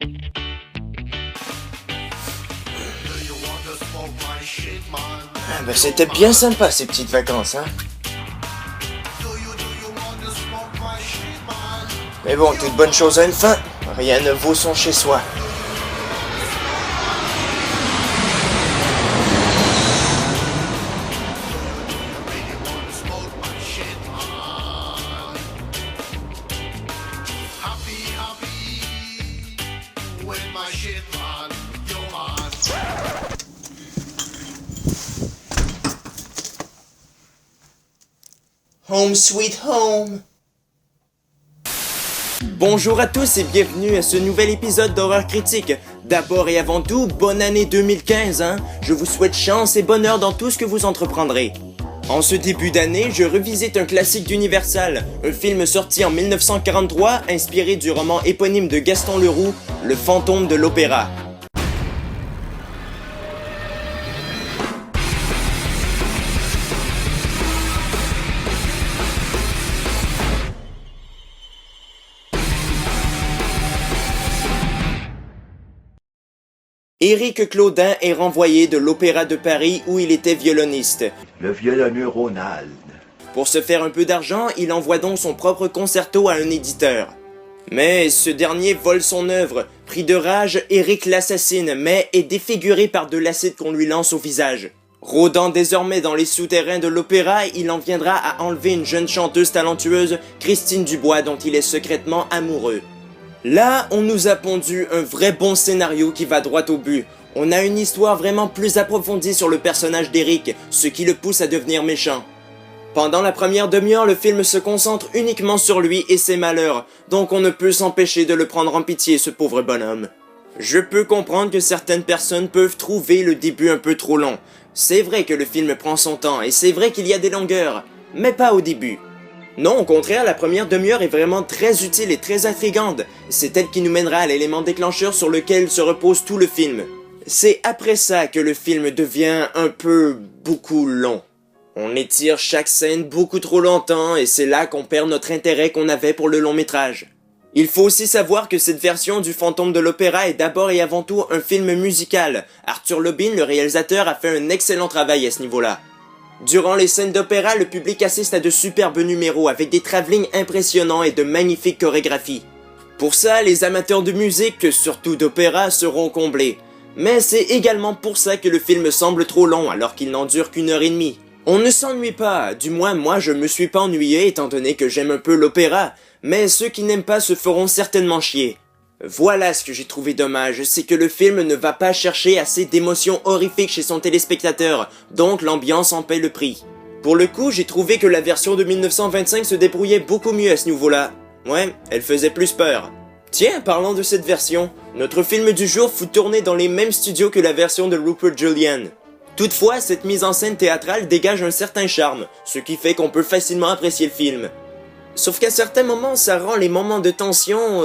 Ah ben c'était bien sympa ces petites vacances, hein. Mais bon, toute bonne chose a une fin. Rien ne vaut son chez-soi. Home sweet home. Bonjour à tous et bienvenue à ce nouvel épisode d'Horreur Critique. D'abord et avant tout, bonne année 2015, hein. Je vous souhaite chance et bonheur dans tout ce que vous entreprendrez. En ce début d'année, je revisite un classique d'Universal, un film sorti en 1943, inspiré du roman éponyme de Gaston Leroux, Le Fantôme de l'Opéra. Éric Claudin est renvoyé de l'Opéra de Paris où il était violoniste. Le violonneux Ronald. Pour se faire un peu d'argent, il envoie donc son propre concerto à un éditeur. Mais ce dernier vole son œuvre. Pris de rage, Éric l'assassine, mais est défiguré par de l'acide qu'on lui lance au visage. Rôdant désormais dans les souterrains de l'opéra, il en viendra à enlever une jeune chanteuse talentueuse, Christine Dubois, dont il est secrètement amoureux. Là, on nous a pondu un vrai bon scénario qui va droit au but. On a une histoire vraiment plus approfondie sur le personnage d'Éric, ce qui le pousse à devenir méchant. Pendant la première demi-heure, le film se concentre uniquement sur lui et ses malheurs, donc on ne peut s'empêcher de le prendre en pitié, ce pauvre bonhomme. Je peux comprendre que certaines personnes peuvent trouver le début un peu trop long. C'est vrai que le film prend son temps, et c'est vrai qu'il y a des longueurs, mais pas au début. Non, au contraire, la première demi-heure est vraiment très utile et très intrigante. C'est elle qui nous mènera à l'élément déclencheur sur lequel se repose tout le film. C'est après ça que le film devient un peu beaucoup long. On étire chaque scène beaucoup trop longtemps et c'est là qu'on perd notre intérêt qu'on avait pour le long métrage. Il faut aussi savoir que cette version du Fantôme de l'Opéra est d'abord et avant tout un film musical. Arthur Lobin, le réalisateur, a fait un excellent travail à ce niveau-là. Durant les scènes d'opéra, le public assiste à de superbes numéros avec des travelling impressionnants et de magnifiques chorégraphies. Pour ça, les amateurs de musique, surtout d'opéra, seront comblés. Mais c'est également pour ça que le film semble trop long alors qu'il n'en dure qu'une heure et demie. On ne s'ennuie pas, du moins moi je me suis pas ennuyé étant donné que j'aime un peu l'opéra, mais ceux qui n'aiment pas se feront certainement chier. Voilà ce que j'ai trouvé dommage, c'est que le film ne va pas chercher assez d'émotions horrifiques chez son téléspectateur, donc l'ambiance en paie le prix. Pour le coup, j'ai trouvé que la version de 1925 se débrouillait beaucoup mieux à ce niveau-là. Ouais, elle faisait plus peur. Tiens, parlant de cette version, notre film du jour fut tourné dans les mêmes studios que la version de Rupert Julian. Toutefois, cette mise en scène théâtrale dégage un certain charme, ce qui fait qu'on peut facilement apprécier le film. Sauf qu'à certains moments, ça rend les moments de tension,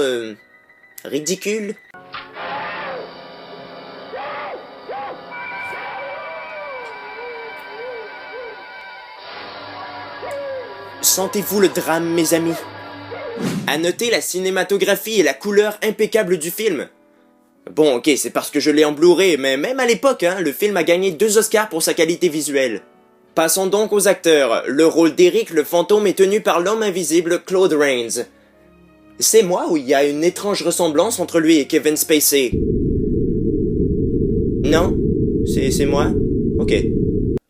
ridicule. Sentez-vous le drame, mes amis? À noter la cinématographie et la couleur impeccable du film. Bon, ok, c'est parce que je l'ai en Blu-ray, mais même à l'époque, hein, le film a gagné 2 Oscars pour sa qualité visuelle. Passons donc aux acteurs. Le rôle d'Éric le fantôme est tenu par l'homme invisible Claude Rains. C'est moi ou il y a une étrange ressemblance entre lui et Kevin Spacey? Non? C'est moi? Ok.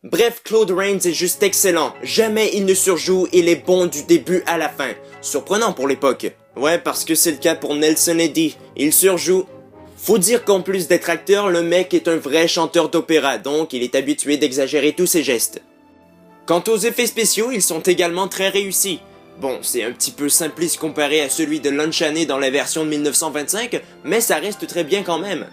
Bref, Claude Rains est juste excellent. Jamais il ne surjoue, il est bon du début à la fin. Surprenant pour l'époque. Ouais, parce que c'est le cas pour Nelson Eddy. Il surjoue. Faut dire qu'en plus d'être acteur, le mec est un vrai chanteur d'opéra, donc il est habitué d'exagérer tous ses gestes. Quant aux effets spéciaux, ils sont également très réussis. Bon, c'est un petit peu simpliste comparé à celui de Lon Chaney dans la version de 1925, mais ça reste très bien quand même.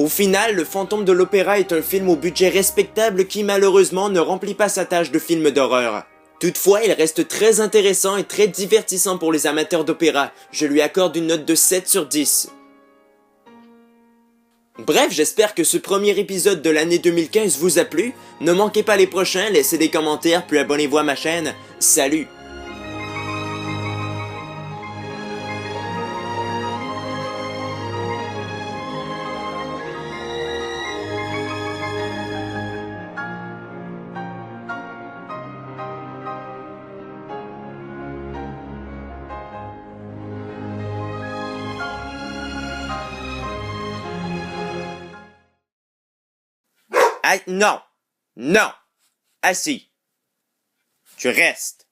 Au final, Le Fantôme de l'Opéra est un film au budget respectable qui malheureusement ne remplit pas sa tâche de film d'horreur. Toutefois, il reste très intéressant et très divertissant pour les amateurs d'opéra. Je lui accorde une note de 7 sur 10. Bref, j'espère que ce premier épisode de l'année 2015 vous a plu. Ne manquez pas les prochains, laissez des commentaires puis abonnez-vous à ma chaîne. Salut! Ah, non! Non! Assis! Tu restes!